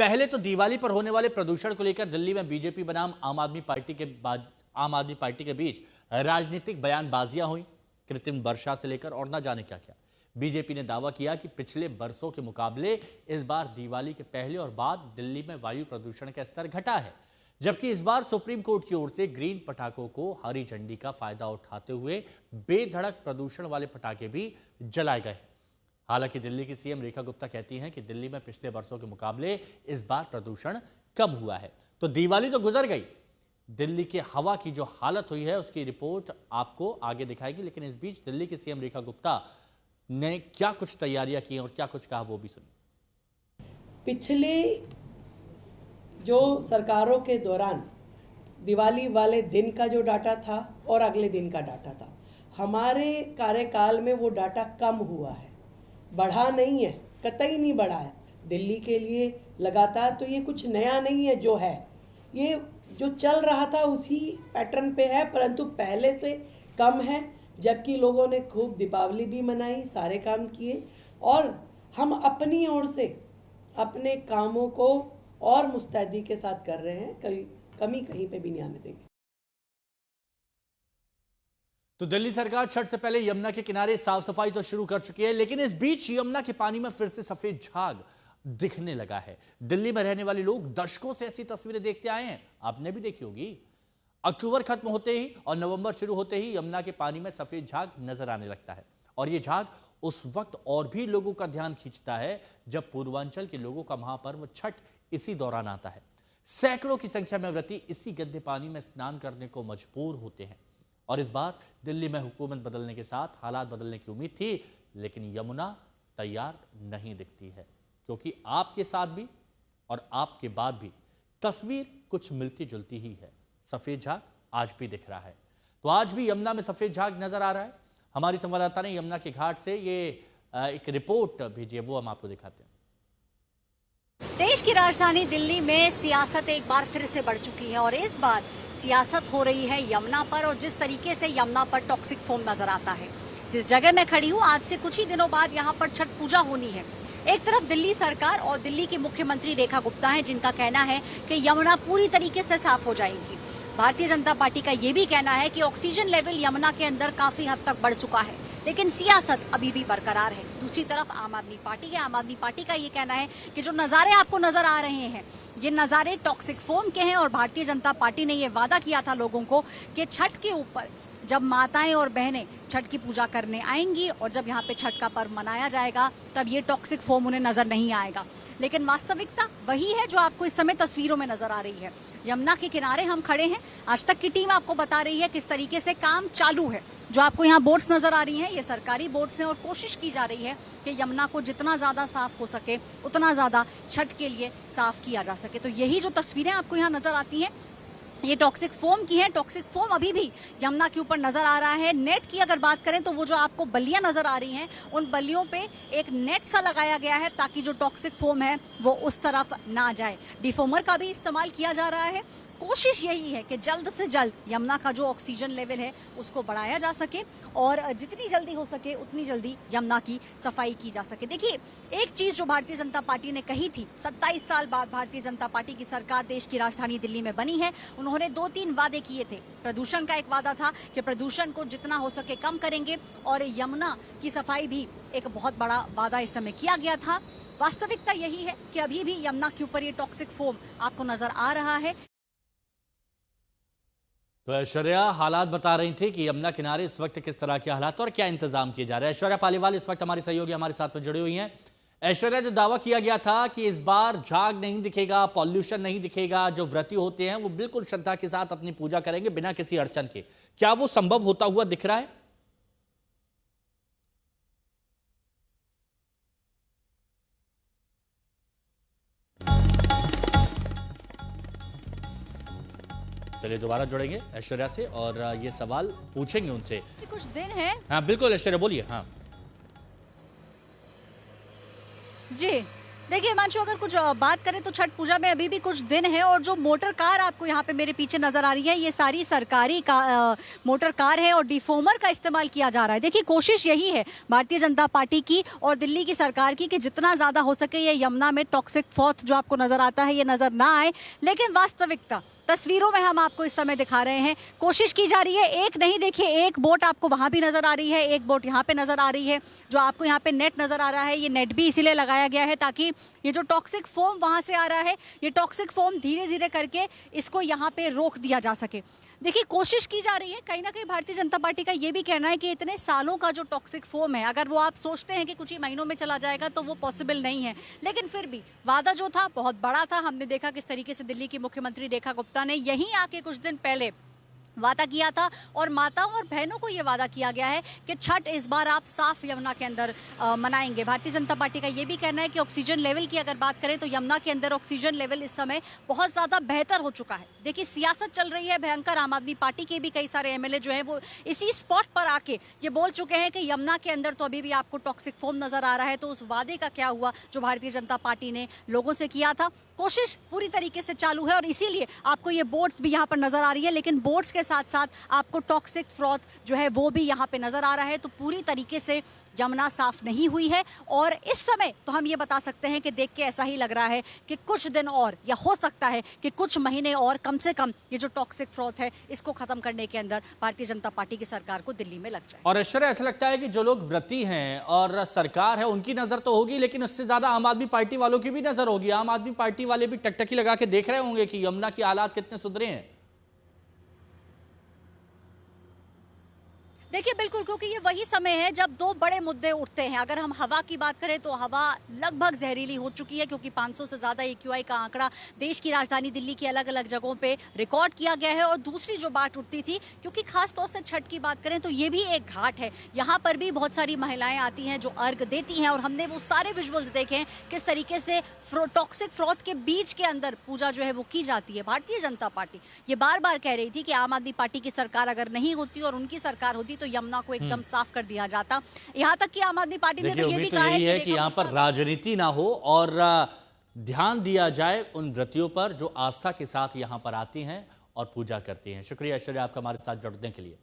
पहले तो दिवाली पर होने वाले प्रदूषण को लेकर दिल्ली में बीजेपी बनाम आम आदमी पार्टी के बीच राजनीतिक बयानबाजियां हुई। कृत्रिम वर्षा से लेकर और न जाने क्या क्या। बीजेपी ने दावा किया कि पिछले बरसों के मुकाबले इस बार दिवाली के पहले और बाद दिल्ली में वायु प्रदूषण का स्तर घटा है, जबकि इस बार सुप्रीम कोर्ट की ओर से ग्रीन पटाखों को हरी झंडी का फायदा उठाते हुए बेधड़क प्रदूषण वाले पटाखे भी जलाए गए। हालांकि दिल्ली की सीएम रेखा गुप्ता कहती हैं कि दिल्ली में पिछले वर्षों के मुकाबले इस बार प्रदूषण कम हुआ है। तो दिवाली तो गुजर गई, दिल्ली की हवा की जो हालत हुई है उसकी रिपोर्ट आपको आगे दिखाएगी। लेकिन इस बीच दिल्ली की सीएम रेखा गुप्ता ने क्या कुछ तैयारियां की और क्या कुछ कहा वो भी सुनिए। पिछले जो सरकारों के दौरान दिवाली वाले दिन का जो डाटा था और अगले दिन का डाटा था, हमारे कार्यकाल में वो डाटा कम हुआ है, बढ़ा नहीं है, कतई नहीं बढ़ा है। दिल्ली के लिए लगातार तो ये कुछ नया नहीं है, जो है ये जो चल रहा था उसी पैटर्न पे है, परंतु पहले से कम है। जबकि लोगों ने खूब दीपावली भी मनाई, सारे काम किए और हम अपनी ओर से अपने कामों को और मुस्तैदी के साथ कर रहे हैं, कमी कहीं पे भी नहीं आने देंगे। तो दिल्ली सरकार छठ से पहले यमुना के किनारे साफ सफाई तो शुरू कर चुकी है, लेकिन इस बीच यमुना के पानी में फिर से सफेद झाग दिखने लगा है। दिल्ली में रहने वाले लोग दशकों से ऐसी तस्वीरें देखते आए हैं, आपने भी देखी होगी। अक्टूबर खत्म होते ही और नवंबर शुरू होते ही यमुना के पानी में सफेद झाग नजर आने लगता है, और यह झाग उस वक्त और भी लोगों का ध्यान खींचता है जब पूर्वांचल के लोगों का महापर्व छठ इसी दौरान आता है। सैकड़ों की संख्या में व्रती इसी गंदे पानी में स्नान करने को मजबूर होते हैं। और इस बार दिल्ली में हुकूमत बदलने के साथ हालात बदलने की उम्मीद थी, लेकिन यमुना तैयार नहीं दिखती है, क्योंकि आपके साथ भी और आपके बाद भी तस्वीर कुछ मिलती जुलती ही है। सफेद झाग आज भी दिख रहा है। तो आज भी यमुना में सफेद झाग नजर आ रहा है। हमारी संवाददाता ने यमुना के घाट से ये एक रिपोर्ट भेजी है, वो हम आपको दिखाते हैं। देश की राजधानी दिल्ली में सियासत एक बार फिर से बढ़ चुकी है और इस बार सियासत हो रही है यमुना पर। और जिस तरीके से यमुना पर टॉक्सिक फोम नजर आता है, जिस जगह मैं खड़ी हूँ, आज से कुछ ही दिनों बाद यहाँ पर छठ पूजा होनी है। एक तरफ दिल्ली सरकार और दिल्ली की मुख्यमंत्री रेखा गुप्ता है, जिनका कहना है कि यमुना पूरी तरीके से साफ हो जाएगी। भारतीय जनता पार्टी का ये भी कहना है कि ऑक्सीजन लेवल यमुना के अंदर काफी हद तक बढ़ चुका है, लेकिन सियासत अभी भी बरकरार है। दूसरी तरफ आम आदमी पार्टी है। आम आदमी पार्टी का ये कहना है कि जो नज़ारे आपको नजर आ रहे हैं, ये नज़ारे टॉक्सिक फोम के हैं और भारतीय जनता पार्टी ने ये वादा किया था लोगों को कि छठ के ऊपर जब माताएं और बहनें छठ की पूजा करने आएंगी और जब यहाँ पे छठ का पर्व मनाया जाएगा, तब ये टॉक्सिक फोम उन्हें नजर नहीं आएगा। लेकिन वास्तविकता वही है जो आपको इस समय तस्वीरों में नजर आ रही है। यमुना के किनारे हम खड़े हैं। आज तक की टीम आपको बता रही है किस तरीके से काम चालू है। जो आपको यहाँ बोट्स नजर आ रही हैं, ये सरकारी बोट्स हैं और कोशिश की जा रही है कि यमुना को जितना ज्यादा साफ हो सके उतना ज्यादा छठ के लिए साफ किया जा सके। तो यही जो तस्वीरें आपको यहाँ नजर आती हैं, ये टॉक्सिक फोम की है। टॉक्सिक फोम अभी भी यमुना के ऊपर नजर आ रहा है। नेट की अगर बात करें तो वो जो आपको बल्लियां नजर आ रही हैं, उन बल्लियों पे एक नेट सा लगाया गया है ताकि जो टॉक्सिक फोम है वो उस तरफ ना जाए। डिफोमर का भी इस्तेमाल किया जा रहा है। कोशिश यही है कि जल्द से जल्द यमुना का जो ऑक्सीजन लेवल है उसको बढ़ाया जा सके और जितनी जल्दी हो सके उतनी जल्दी यमुना की सफाई की जा सके। देखिए, एक चीज जो भारतीय जनता पार्टी ने कही थी, 27 साल बाद भारतीय जनता पार्टी की सरकार देश की राजधानी दिल्ली में बनी है। उन्होंने 2-3 वादे किए थे। प्रदूषण का एक वादा था कि प्रदूषण को जितना हो सके कम करेंगे, और यमुना की सफाई भी एक बहुत बड़ा वादा इस समय किया गया था। वास्तविकता यही है कि अभी भी यमुना के ऊपर ये टॉक्सिक फोम आपको नजर आ रहा है। तो ऐश्वर्या हालात बता रही थी कि यमुना किनारे इस वक्त किस तरह के हालात और क्या इंतजाम किए जा रहे हैं। ऐश्वर्या पालीवाल इस वक्त हमारी सहयोगी हमारे साथ में जुड़ी हुई हैं। ऐश्वर्या, जो दावा किया गया था कि इस बार झाग नहीं दिखेगा, पॉल्यूशन नहीं दिखेगा, जो व्रती होते हैं वो बिल्कुल श्रद्धा के साथ अपनी पूजा करेंगे बिना किसी अड़चन के, क्या वो संभव होता हुआ दिख रहा है? चलिए दोबारा जुड़ेंगे ऐश्वर्या से और ये सवाल पूछेंगे उनसे। कुछ दिन है। हाँ बिल्कुल ऐश्वर्या, बोलिए। हाँ जी देखिए हिमांशु, अगर कुछ बात करें तो छठ पूजा में अभी भी कुछ दिन है और जो मोटर कार आपको यहाँ पे मेरे पीछे नजर आ रही है, ये सारी सरकारी मोटर कार है और डिफोमर का इस्तेमाल किया जा रहा है। देखिए कोशिश यही है भारतीय जनता पार्टी की और दिल्ली की सरकार की कि जितना ज़्यादा हो सके ये यमुना में टॉक्सिक फ्रॉथ जो आपको नजर आता है ये नजर ना आए, लेकिन वास्तविकता तस्वीरों में हम आपको इस समय दिखा रहे हैं। कोशिश की जा रही है, एक नहीं, देखिए एक बोट आपको वहाँ भी नज़र आ रही है, एक बोट यहाँ पे नज़र आ रही है। जो आपको यहाँ पे नेट नज़र आ रहा है, ये नेट भी इसीलिए लगाया गया है ताकि ये जो टॉक्सिक फोम वहाँ से आ रहा है, ये टॉक्सिक फोम धीरे धीरे करके इसको यहाँ पे रोक दिया जा सके। देखिए कोशिश की जा रही है, कहीं ना कहीं भारतीय जनता पार्टी का ये भी कहना है कि इतने सालों का जो टॉक्सिक फोम है, अगर वो आप सोचते हैं कि कुछ ही महीनों में चला जाएगा तो वो पॉसिबल नहीं है, लेकिन फिर भी वादा जो था बहुत बड़ा था। हमने देखा किस तरीके से दिल्ली की मुख्यमंत्री रेखा गुप्ता ने यहीं आके कुछ दिन पहले वादा किया था और माताओं और बहनों को ये वादा किया गया है कि छठ इस बार आप साफ यमुना के अंदर मनाएंगे। भारतीय जनता पार्टी का ये भी कहना है कि ऑक्सीजन लेवल की अगर बात करें तो यमुना के अंदर ऑक्सीजन लेवल इस समय बहुत ज़्यादा बेहतर हो चुका है। देखिए सियासत चल रही है भयंकर, आम आदमी पार्टी के भी कई सारे एमएलए जो है वो इसी स्पॉट पर आके ये बोल चुके हैं कि यमुना के अंदर तो अभी भी आपको टॉक्सिक फोम नजर आ रहा है। तो उस वादे का क्या हुआ जो भारतीय जनता पार्टी ने लोगों से किया था? कोशिश पूरी तरीके से चालू है और इसीलिए आपको ये बोट्स भी यहाँ पर नजर आ रही है, लेकिन बोट्स के साथ साथ आपको टॉक्सिक फ्रॉथ जो है वो भी यहाँ पे नजर आ रहा है। तो पूरी तरीके से यमुना साफ नहीं हुई है और इस समय तो हम ये बता सकते हैं कि देख के ऐसा ही लग रहा है कि कुछ दिन और या हो सकता है कि कुछ महीने और कम से कम ये जो टॉक्सिक फ्रॉथ है इसको खत्म करने के अंदर भारतीय जनता पार्टी की सरकार को दिल्ली में लग जाए। और ऐश्वर्या, ऐसा लगता है कि जो लोग व्रती हैं और सरकार है उनकी नजर तो होगी, लेकिन उससे ज्यादा आम आदमी पार्टी वालों की भी नजर होगी। आम आदमी पार्टी वाले भी टकटकी लगा के देख रहे होंगे कि यमुना की हालात कितने सुधरे हैं। देखिए बिल्कुल, क्योंकि ये वही समय है जब दो बड़े मुद्दे उठते हैं। अगर हम हवा की बात करें तो हवा लगभग जहरीली हो चुकी है क्योंकि 500 से ज़्यादा AQI का आंकड़ा देश की राजधानी दिल्ली की अलग अलग जगहों पे रिकॉर्ड किया गया है। और दूसरी जो बात उठती थी, क्योंकि खास तौर से छठ की बात करें तो ये भी एक घाट है, यहाँ पर भी बहुत सारी महिलाएं आती हैं जो अर्घ देती हैं और हमने वो सारे विजुअल्स देखे हैं किस तरीके से टॉक्सिक फ्रॉथ के बीच के अंदर पूजा जो है वो की जाती है। भारतीय जनता पार्टी ये बार बार कह रही थी कि आम आदमी पार्टी की सरकार अगर नहीं होती और उनकी सरकार होती तो यमुना को एकदम साफ कर दिया जाता। यहाँ तक कि आम आदमी पार्टी ने तो ये भी कहा है कि यहाँ पर राजनीति ना हो और ध्यान दिया जाए उन व्रतियों पर जो आस्था के साथ यहाँ पर आती हैं और पूजा करती हैं। शुक्रिया ऐश्वर्या आपका हमारे साथ जुड़ने के लिए।